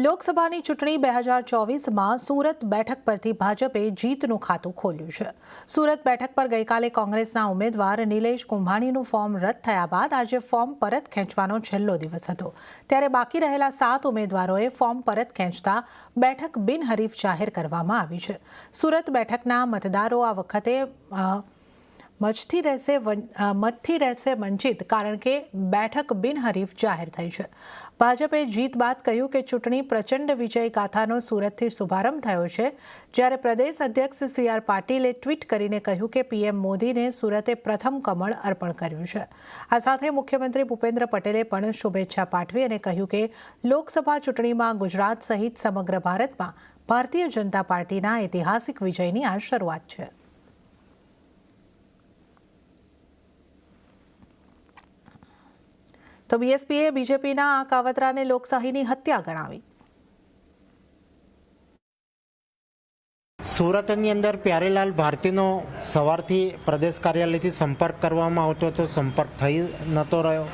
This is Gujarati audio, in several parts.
લોકસભાની ચૂંટણી 2024માં સુરત બેઠક પરથી ભાજપે જીતનું ખાતું ખોલ્યું છે। સુરત બેઠક પર ગઈકાલે કોંગ્રેસના ઉમેદવાર નિલેશ કુંભાણીનું ફોર્મ રદ થયા બાદ આજે ફોર્મ પરત ખેંચવાનો છેલ્લો દિવસ હતો, ત્યારે બાકી રહેલા 7 ઉમેદવારોએ ફોર્મ પરત ખેંચતા બેઠક બિનહરીફ જાહેર કરવામાં આવી છે। સુરત બેઠકના મતદારો આ વખતે મતથી રહેશે વંચિત, કારણ કે બેઠક બિનહરીફ જાહેર થઈ છે। ભાજપે જીત બાદ કહ્યું કે ચૂંટણી પ્રચંડ વિજય ગાથાનો સુરતથી શુભારંભ થયો છે, જ્યારે પ્રદેશ અધ્યક્ષ CR પાટીલે ટ્વીટ કરીને કહ્યું કે PM મોદીને સુરતે પ્રથમ કમળ અર્પણ કર્યું છે। આ સાથે મુખ્યમંત્રી ભૂપેન્દ્ર પટેલે પણ શુભેચ્છા પાઠવી અને કહ્યું કે લોકસભા ચૂંટણીમાં ગુજરાત સહિત સમગ્ર ભારતમાં ભારતીય જનતા પાર્ટીના ઐતિહાસિક વિજયની આ શરૂઆત છે। તો BSPએ બીજેપીના આ કાવતરાને લોકશાહીની હત્યા ગણાવી। સુરતની અંદર પ્યારેલાલ ભારતીનો સવારથી પ્રદેશ કાર્યાલયથી સંપર્ક કરવામાં આવતો હતો, સંપર્ક થઈ નહોતો રહ્યો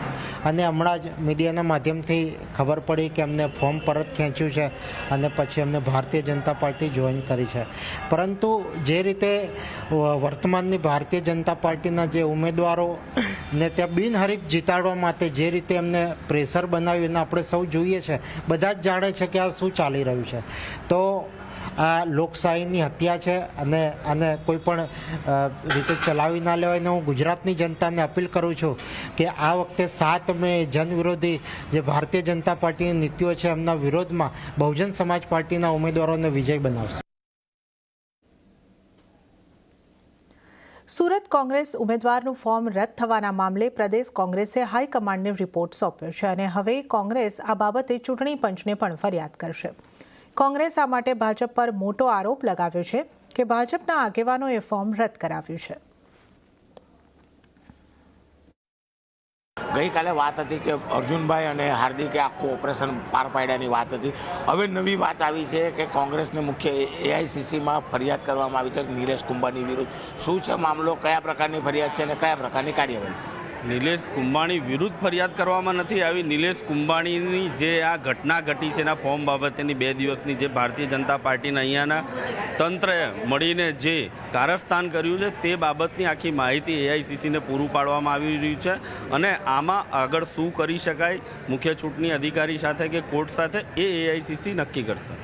અને હમણાં જ મીડિયાના માધ્યમથી ખબર પડી કે અમને ફોર્મ પરત ખેંચ્યું છે અને પછી અમને ભારતીય જનતા પાર્ટી જોઈન કરી છે। પરંતુ જે રીતે વર્તમાનની ભારતીય જનતા પાર્ટીના જે ઉમેદવારોને ત્યાં બિનહરીફ જીતાડવા માટે જે રીતે એમને પ્રેશર બનાવ્યું એને આપણે સૌ જોઈએ છે, બધા જ જાણે છે કે આ શું ચાલી રહ્યું છે। તો આ લોકશાહીની હત્યા છે અને આને કોઈ પણ રીતે ચલાવી ના લેવાય। હું ગુજરાતની જનતાને અપીલ કરું છું કે આ વખતે 7 મે જનવિરોધી જે ભારતીય જનતા પાર્ટીની નીતિઓ છે એમના વિરોધમાં બહુજન સમાજ પાર્ટીના ઉમેદવારોને વિજય બનાવશે। સુરત કોંગ્રેસ ઉમેદવારનું ફોર્મ રદ થવાના મામલે પ્રદેશ કોંગ્રેસે હાઈકમાન્ડને રિપોર્ટ સોંપ્યો છે અને હવે કોંગ્રેસ આ બાબતે ચૂંટણી પંચને પણ ફરિયાદ કરશે। કોંગ્રેસ આ માટે ભાજપ પર મોટો આરોપ લગાવ્યો છે કે ભાજપના આગેવાનોએ ફોર્મ રદ કરાવ્યું છે। ગઈકાલે વાત હતી કે અર્જુનભાઈ અને હાર્દિકે આખું ઓપરેશન પાર પાડ્યાની વાત હતી। હવે નવી વાત આવી છે કે કોંગ્રેસને મુખ્ય AICCમાં ફરિયાદ કરવામાં આવી છે નિલેશ કુંભાણી વિરુદ્ધ। શું છે મામલો, કયા પ્રકારની ફરિયાદ છે અને કયા પ્રકારની કાર્યવાહી? નિલેશ કુંભાણી વિરુદ્ધ ફરિયાદ કરવામાં નથી આવી। નિલેશ કુંભાણીની જે આ ઘટના ઘટી છે એના ફોર્મ બાબતેની 2 દિવસની જે ભારતીય જનતા પાર્ટીના અહીંયાના તંત્રએ મળીને જે કારસ્તાન કર્યું છે તે બાબતની આખી માહિતી AICCને પૂરું પાડવામાં આવી રહ્યું છે અને આમાં આગળ શું કરી શકાય મુખ્ય ચૂંટણી અધિકારી સાથે કે કોર્ટ સાથે એ AICC નક્કી કરશે।